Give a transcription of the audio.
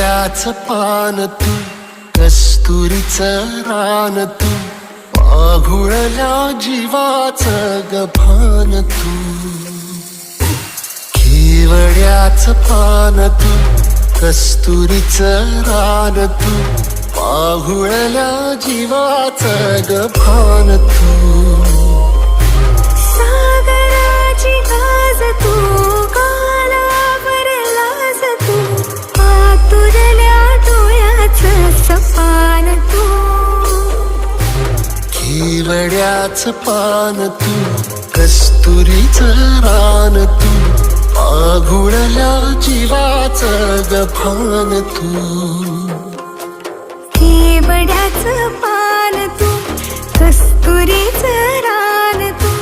केवड्याचं पान तू, कस्तुरीचं रान तू, पाघुळल्या जीवाचं गभान तू. केवड्याचं पान तू, कस्तुरीचं रान तू, पाघुळल्या जीवाचं गभान तू. सागराची गाज तू, गालावर लाज तू, आतुरल्या डोळ्याचं सपान तू. केवड्याचं पान तू, कस्तुरीचं रान तू, पाघुळल्या जीवाचं गभान तू. केवड्याचं पान तू, कस्तुरीचं रान